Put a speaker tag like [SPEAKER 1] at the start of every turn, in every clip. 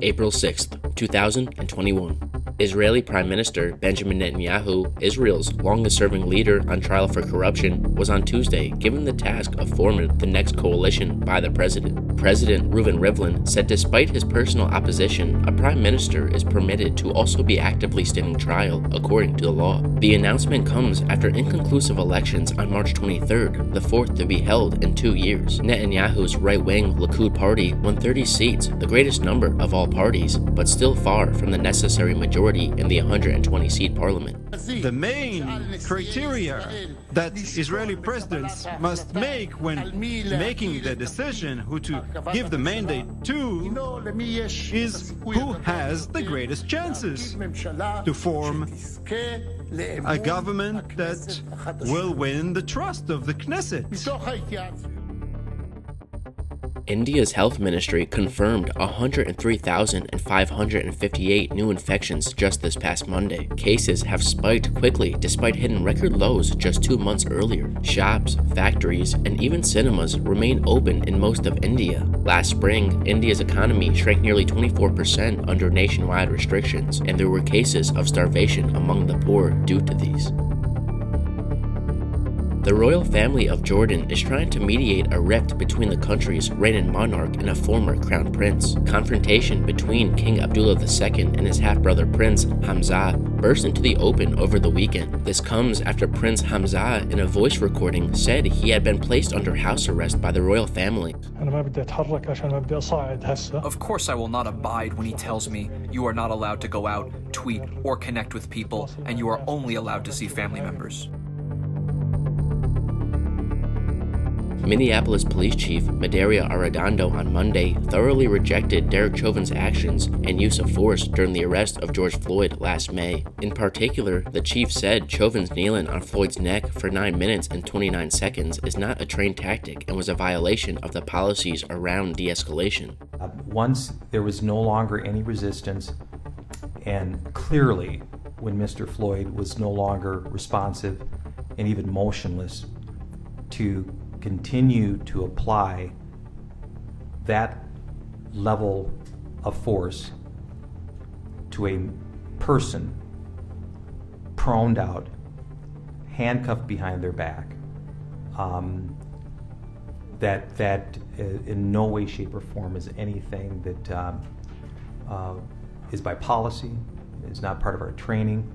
[SPEAKER 1] April 6th, 2021. Israeli Prime Minister Benjamin Netanyahu, Israel's longest-serving leader on trial for corruption, was on Tuesday given the task of forming the next coalition by the president. President Reuven Rivlin said despite his personal opposition, a prime minister is permitted to also be actively standing trial according to the law. The announcement comes after inconclusive elections on March 23rd, the fourth to be held in 2 years. Netanyahu's right-wing Likud party won 30 seats, the greatest number of all parties, but still far from the necessary majority in the 120-seat parliament.
[SPEAKER 2] The main criteria that Israeli presidents must make when making the decision who to give the mandate to is who has the greatest chances to form a government that will win the trust of the Knesset.
[SPEAKER 1] India's health ministry confirmed 103,558 new infections just this past Monday. Cases have spiked quickly despite hitting record lows just 2 months earlier. Shops, factories, and even cinemas remain open in most of India. Last spring, India's economy shrank nearly 24% under nationwide restrictions, and there were cases of starvation among the poor due to these. The royal family of Jordan is trying to mediate a rift between the country's reigning monarch and a former crown prince. Confrontation between King Abdullah II and his half-brother Prince Hamza burst into the open over the weekend. This comes after Prince Hamza, in a voice recording, said he had been placed under house arrest by the royal family.
[SPEAKER 3] Of course I will not abide when he tells me you are not allowed to go out, tweet, or connect with people, and you are only allowed to see family members.
[SPEAKER 1] Minneapolis Police Chief Medaria Arradondo on Monday thoroughly rejected Derek Chauvin's actions and use of force during the arrest of George Floyd last May. In particular, the chief said Chauvin's kneeling on Floyd's neck for 9 minutes and 29 seconds is not a trained tactic and was a violation of the policies around de-escalation.
[SPEAKER 4] Once there was no longer any resistance, and clearly when Mr. Floyd was no longer responsive and even motionless, to continue to apply that level of force to a person proned out, handcuffed behind their back, that in no way, shape, or form is anything that is by policy, is not part of our training,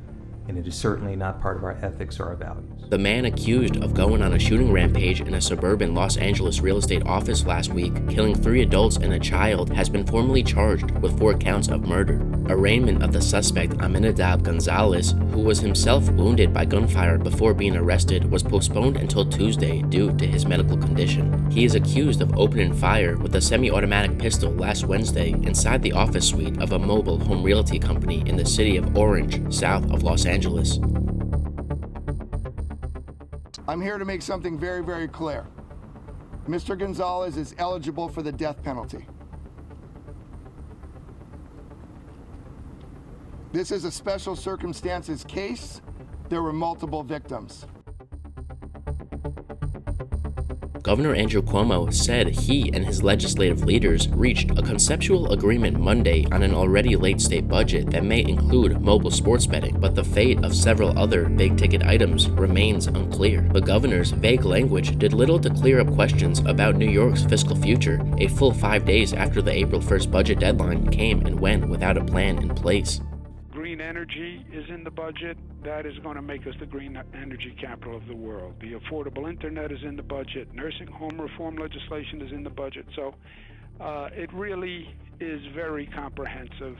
[SPEAKER 4] and it is certainly not part of our ethics or our values.
[SPEAKER 1] The man accused of going on a shooting rampage in a suburban Los Angeles real estate office last week, killing 3 adults and a child, has been formally charged with 4 counts of murder. Arraignment of the suspect Aminadab Gonzalez, who was himself wounded by gunfire before being arrested, was postponed until Tuesday due to his medical condition. He is accused of opening fire with a semi-automatic pistol last Wednesday inside the office suite of a mobile home realty company in the city of Orange, south of Los Angeles.
[SPEAKER 5] I'm here to make something very, very clear. Mr. Gonzalez is eligible for the death penalty. This is a special circumstances case. There were multiple victims.
[SPEAKER 1] Governor Andrew Cuomo said he and his legislative leaders reached a conceptual agreement Monday on an already late state budget that may include mobile sports betting, but the fate of several other big-ticket items remains unclear. The governor's vague language did little to clear up questions about New York's fiscal future, a full 5 days after the April 1st budget deadline came and went without a plan in place.
[SPEAKER 6] Green energy is in the budget. That is going to make us the green energy capital of the world. The affordable internet is in the budget. Nursing home reform legislation is in the budget. So it really is very comprehensive.